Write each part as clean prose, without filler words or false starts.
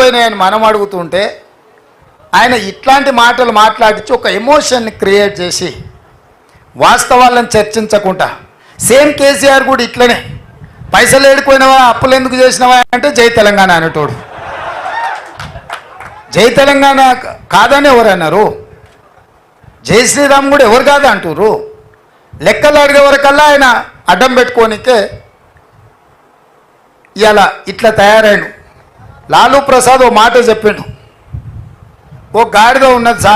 పోయినాయని మనం అడుగుతుంటే ఆయన ఇట్లాంటి మాటలు మాట్లాడించి ఒక ఎమోషన్ని క్రియేట్ చేసి వాస్తవాలను చర్చించకుండా సేమ్ కేసీఆర్ కూడా ఇట్లనే పైసలు ఏడుకోయినవా అప్పులు ఎందుకు చేసినవా అంటే జై తెలంగాణ అనేటోడు. జై తెలంగాణ కాదని ఎవరు అన్నారు? జై శ్రీరామ్ కూడా ఎవరు కాదు అంటారు. లెక్కలు అడిగే వరకల్లా ఆయన అడ్డం పెట్టుకోనికే ఇలా ఇట్లా తయారైండు. లాలూ ప్రసాద్ ఓ మాట చెప్పిండు. ఓ గాడిద ఉన్నది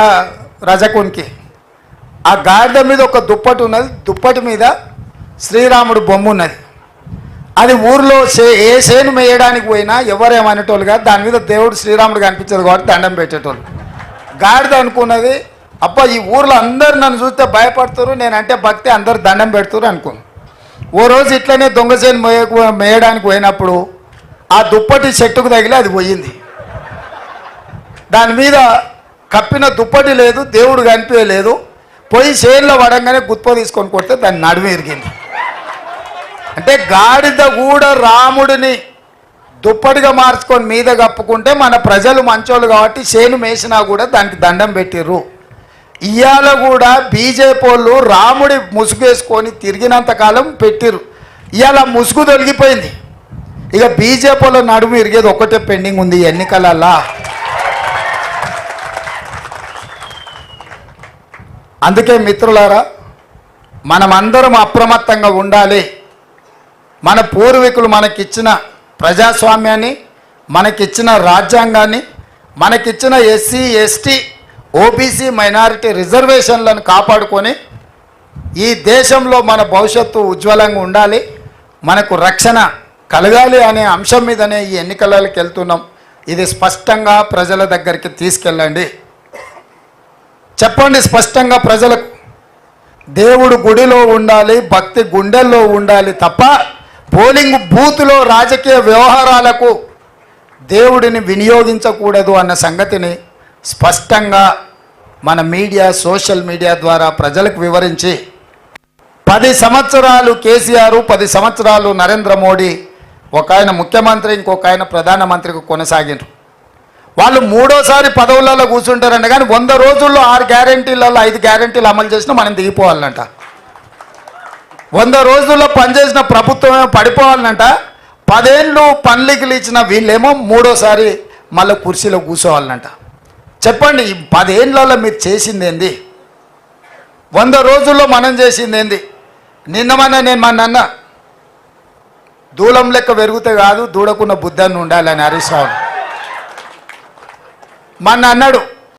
రజకునికి. ఆ గాడిద మీద ఒక దుప్పటి ఉన్నది, దుప్పటి మీద శ్రీరాముడు బొమ్మ ఉన్నది. అది ఊర్లో ఏ సేను మేయడానికి పోయినా ఎవరేమనేటోళ్ళు కాదు, దాని మీద దేవుడు శ్రీరాముడు కనిపించదు కాబట్టి దండం పెట్టేటోళ్ళు. గాడిద అనుకున్నది, అబ్బా ఈ ఊర్లో అందరు నన్ను చూస్తే భయపడుతున్నారు, నేనంటే భక్తి అందరు దండం పెడుతున్నారు అనుకున్నాను. ఓ రోజు ఇట్లనే దొంగసేను మేయడానికి పోయినప్పుడు ఆ దుప్పటి చెట్టుకు తగిలి అది పోయింది. దాని మీద కప్పిన దుప్పటి లేదు, దేవుడు కనిపించలేదు. పోయి చేనులో పడంగానే గుత్ప తీసుకొని కొడితే దాన్ని నడుము ఇరిగింది. అంటే గాడిద కూడా రాముడిని దుప్పటిగా మార్చుకొని మీద కప్పుకుంటే మన ప్రజలు మంచోళ్ళు కాబట్టి చేను మేసినా కూడా దానికి దండం పెట్టిర్రు. ఇవాళ కూడా బీజేపీ వాళ్ళు రాముడి ముసుగేసుకొని తిరిగినంతకాలం పెట్టిర్రు. ఇవాళ ముసుగు తొలగిపోయింది. ఇక బీజేపీ వాళ్ళు నడుము ఇరిగేది ఒక్కటే పెండింగ్ ఉంది ఎన్నికలల్లా. అందుకే మిత్రులారా, మనమందరం అప్రమత్తంగా ఉండాలి. మన పూర్వీకులు మనకిచ్చిన ప్రజాస్వామ్యాన్ని, మనకిచ్చిన రాజ్యాంగాన్ని, మనకిచ్చిన ఎస్సీ ఎస్టీ ఓబీసీ మైనారిటీ రిజర్వేషన్లను కాపాడుకొని ఈ దేశంలో మన భవిష్యత్తు ఉజ్వలంగా ఉండాలి, మనకు రక్షణ కలగాలి అనే అంశం మీదనే ఈ ఎన్నికలకి వెళ్తున్నాం. ఇది స్పష్టంగా ప్రజల దగ్గరికి తీసుకెళ్ళండి. చెప్పండి స్పష్టంగా ప్రజలకు. దేవుడు గుడిలో ఉండాలి, భక్తి గుండెల్లో ఉండాలి తప్ప పోలింగ్ బూత్లో రాజకీయ వ్యవహారాలకు దేవుడిని వినియోగించకూడదు అన్న సంగతిని స్పష్టంగా మన మీడియా, సోషల్ మీడియా ద్వారా ప్రజలకు వివరించి 10 సంవత్సరాలు కేసీఆర్, 10 సంవత్సరాలు నరేంద్ర మోడీ, ఒక ఆయన ముఖ్యమంత్రి, ఇంకొక ఆయన ప్రధానమంత్రికి కొనసాగినారు. వాళ్ళు మూడోసారి పదవులలో కూర్చుంటారంట. కానీ 100 రోజుల్లో 6 గ్యారెంటీలలో 5 గ్యారెంటీలు అమలు చేసినా మనం దిగిపోవాలంట. 100 రోజుల్లో పనిచేసిన ప్రభుత్వమే పడిపోవాలంట. 10 ఏళ్ళు పనులకి ఇచ్చిన వీళ్ళేమో మూడోసారి మళ్ళీ కుర్చీలో కూర్చోవాలంట. చెప్పండి, ఈ 10 ఏళ్ళలో మీరు చేసింది ఏంది? 100 రోజుల్లో మనం చేసింది ఏంది? నేను అన్న దూలం లెక్క పెరిగితే కాదు, దూడకున్న బుద్ధాన్ని ఉండాలని హరీష్ రావు మొన్న అన్నాడు.